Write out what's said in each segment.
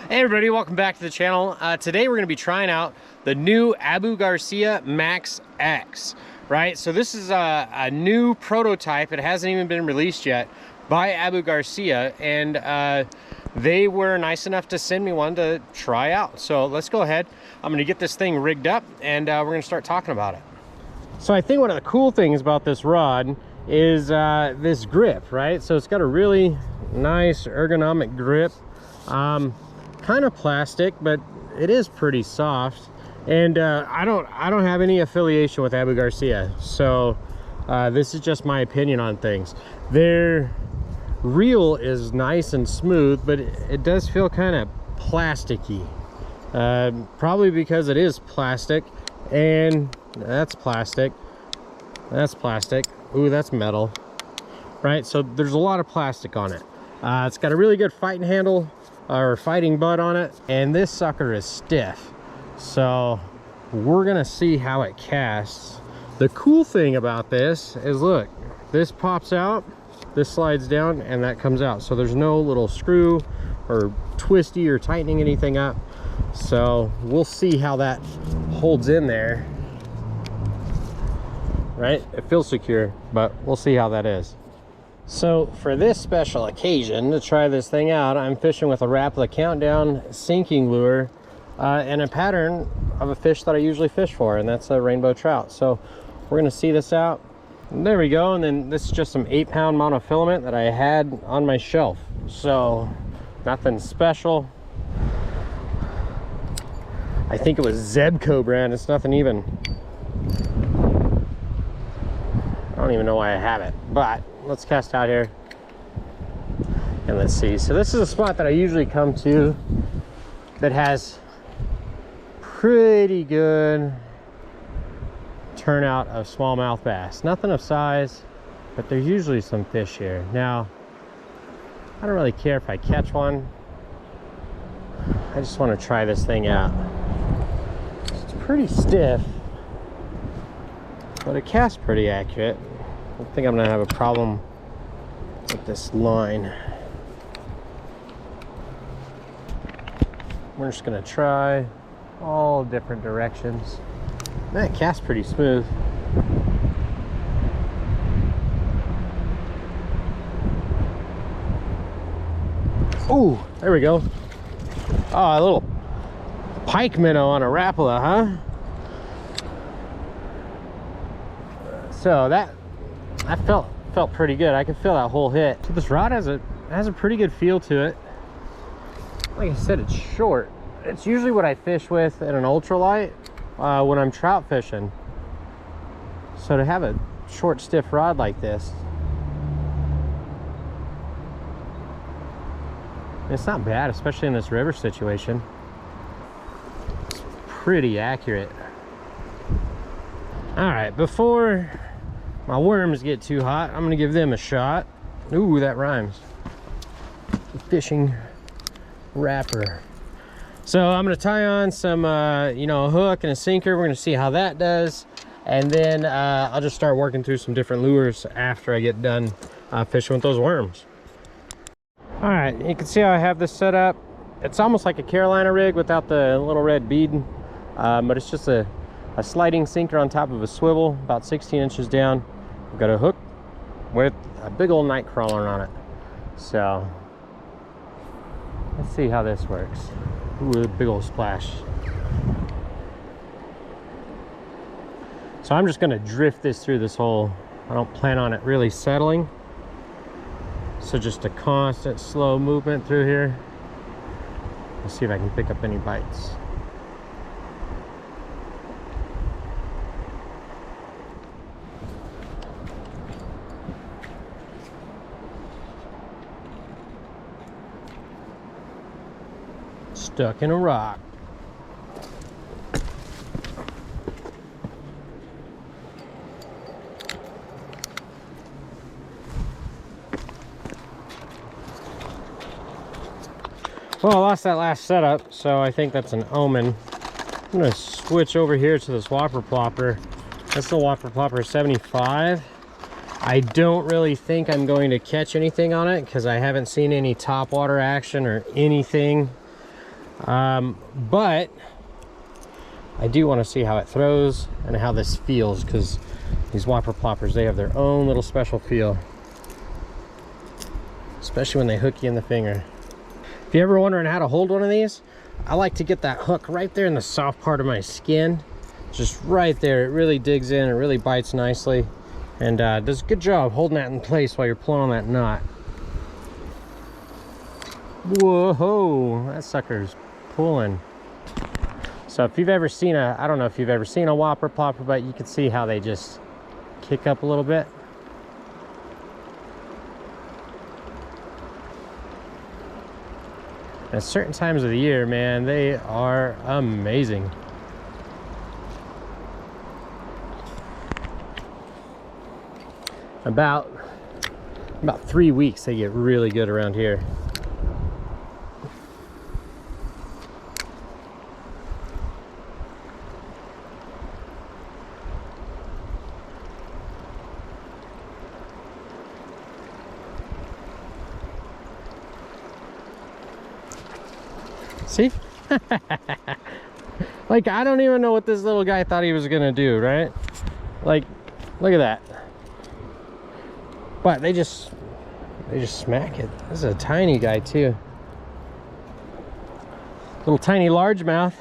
Hey everybody, welcome back to the channel. Today we're going to be trying out the new Abu Garcia Max X, right? So this is a new prototype. It hasn't even been released yet by Abu Garcia, and they were nice enough to send me one to try out. So let's go ahead. I'm going to get this thing rigged up, and we're going to start talking about it. So I think one of the cool things about this rod is this grip, right? So it's got a really nice ergonomic grip. Kind of plastic, but it is pretty soft. And I don't have any affiliation with Abu Garcia, so this is just my opinion on things. Their reel is nice and smooth, but it does feel kind of plasticky, probably because it is plastic. And that's plastic, that's plastic, ooh, that's metal, right? So there's a lot of plastic on it. It's got a really good fighting handle or fighting butt on it, and this sucker is stiff, so we're gonna see how it casts. The cool thing about this is, look, this pops out, this slides down, and that comes out, so there's no little screw or twisty or tightening anything up. So we'll see how that holds in there, right? It feels secure, but we'll see how that is. So for this special occasion, to try this thing out, I'm fishing with a Rapala Countdown sinking lure and a pattern of a fish that I usually fish for, and that's a rainbow trout. So we're gonna see this out. And there we go. And then this is just some 8-pound monofilament that I had on my shelf. So nothing special. I think it was Zebco brand. It's nothing even. I don't even know why I have it, but let's cast out here and let's see. So this is a spot that I usually come to that has pretty good turnout of smallmouth bass. Nothing of size, but there's usually some fish here. Now, I don't really care if I catch one. I just want to try this thing out. It's pretty stiff, but it casts pretty accurate. I don't think I'm gonna have a problem with this line. We're just gonna try all different directions. That casts pretty smooth. Ooh, there we go. Oh, a little pike minnow on a Rapala, huh? So that felt pretty good. I could feel that whole hit. So this rod has a pretty good feel to it. Like I said, it's short. It's usually what I fish with in an ultralight when I'm trout fishing. So to have a short, stiff rod like this, it's not bad, especially in this river situation. It's pretty accurate. All right, before my worms get too hot, I'm gonna give them a shot. Ooh, that rhymes. Fishing wrapper. So I'm gonna tie on some, you know, a hook and a sinker. We're gonna see how that does, and then I'll just start working through some different lures after I get done fishing with those worms. All right, you can see how I have this set up. It's almost like a Carolina rig without the little red bead, but it's just a sliding sinker on top of a swivel, about 16 inches down. We've got a hook with a big old night crawler on it. So let's see how this works. Ooh, a big old splash. So I'm just gonna drift this through this hole. I don't plan on it really settling. So just a constant slow movement through here. Let's see if I can pick up any bites. Stuck in a rock. Well, I lost that last setup, so I think that's an omen. I'm gonna switch over here to this Whopper Plopper. That's the Whopper Plopper 75. I don't really think I'm going to catch anything on it because I haven't seen any top water action or anything. But I do want to see how it throws and how this feels, because these whopper ploppers, they have their own little special feel, especially when they hook you in the finger. If you're ever wondering how to hold one of these, I like to get that hook right there in the soft part of my skin, just right there. It really digs in, it really bites nicely, and does a good job holding that in place while you're pulling on that knot. Whoa, that sucker's pulling. So if you've ever seen I don't know if you've ever seen a whopper plopper, but you can see how they just kick up a little bit. At certain times of the year, man, they are amazing. About 3 weeks they get really good around here. See? Like, I don't even know what this little guy thought he was gonna do, right? Like, look at that. But they just smack it. This is a tiny guy too. Little tiny largemouth.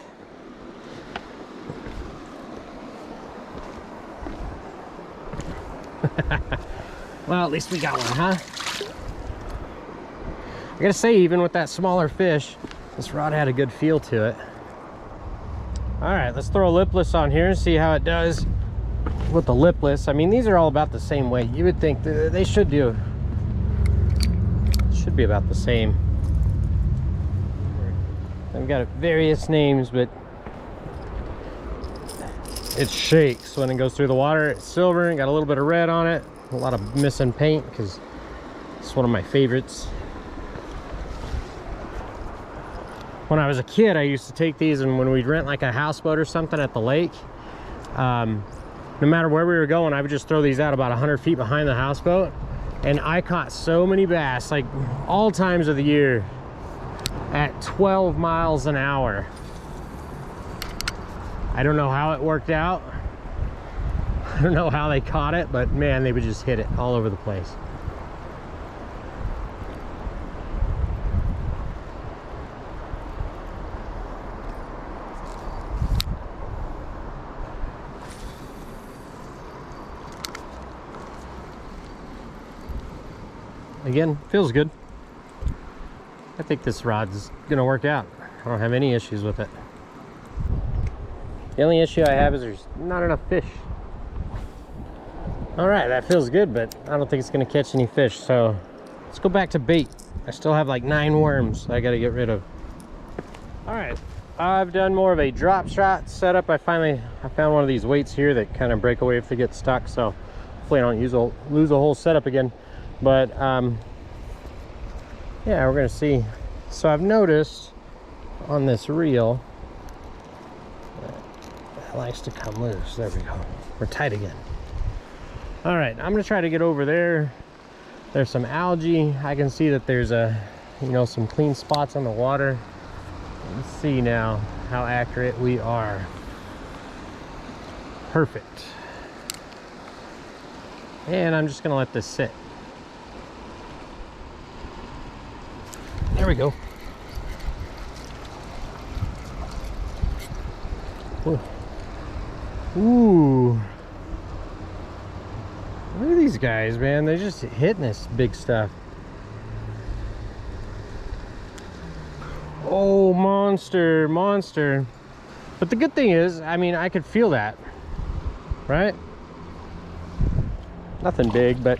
Well, at least we got one, huh? I gotta say, even with that smaller fish, this rod had a good feel to it. All right, let's throw a lipless on here and see how it does with the lipless. I mean, these are all about the same weight. You would think they should be about the same. I've got various names, but it shakes when it goes through the water. It's silver and got a little bit of red on it. A lot of missing paint because it's one of my favorites. When I was a kid, I used to take these, and when we'd rent like a houseboat or something at the lake, no matter where we were going, I would just throw these out about 100 feet behind the houseboat, and I caught so many bass, like all times of the year, at 12 miles an hour. I don't know how it worked out. I don't know how they caught it, but man, they would just hit it all over the place. Again, feels good. I think this rod's gonna work out. I don't have any issues with it. The only issue I have is there's not enough fish. All right, that feels good, but I don't think it's gonna catch any fish. So let's go back to bait. I still have like 9 worms I gotta get rid of. All right, I've done more of a drop shot setup. I found one of these weights here that kind of break away if they get stuck. So hopefully I don't lose the whole setup again. But yeah, we're gonna see. So I've noticed on this reel that it likes to come loose. There we go. We're tight again. All right, I'm gonna try to get over there. There's some algae. I can see that there's some clean spots on the water. Let's see now how accurate we are. Perfect. And I'm just gonna let this sit. There we go. Ooh. Look at these guys, man. They're just hitting this big stuff. Oh, monster. But the good thing is, I mean, I could feel that, right? Nothing big, but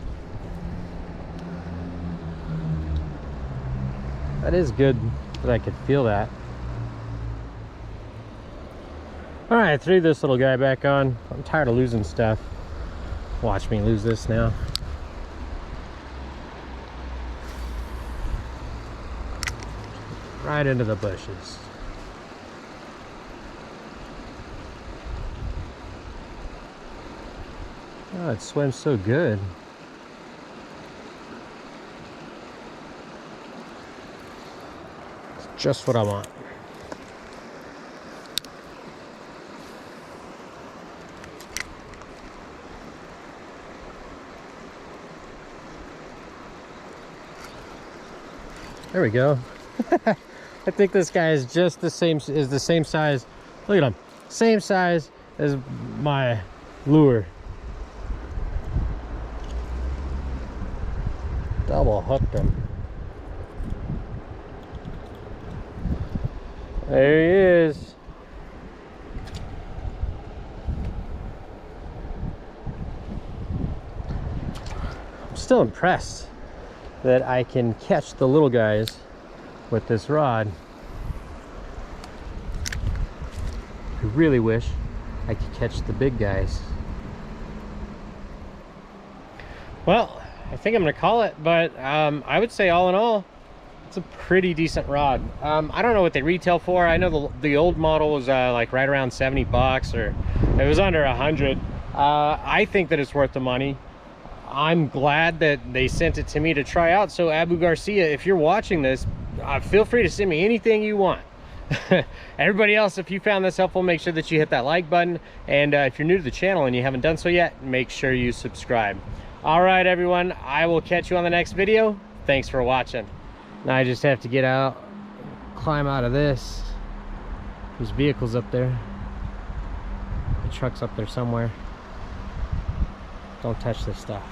that is good that I could feel that. All right, threw this little guy back on. I'm tired of losing stuff. Watch me lose this now. Right into the bushes. Oh, it swims so good. It's just what I want. There we go. I think this guy is just the same size. Look at him. Same size as my lure. Double hooked him. There he is. I'm still impressed that I can catch the little guys with this rod. I really wish I could catch the big guys. Well, I think I'm gonna call it, but I would say all in all, it's a pretty decent rod. I don't know what they retail for. I know the old model was like right around 70 bucks, or it was under 100. I think that it's worth the money. I'm glad that they sent it to me to try out. So Abu Garcia, if you're watching this, feel free to send me anything you want. Everybody else, if you found this helpful, make sure that you hit that like button. And if you're new to the channel and you haven't done so yet, make sure you subscribe. All right, everyone, I will catch you on the next video. Thanks for watching. Now I just have to get out, climb out of this. There's vehicles up there. The truck's up there somewhere. Don't touch this stuff.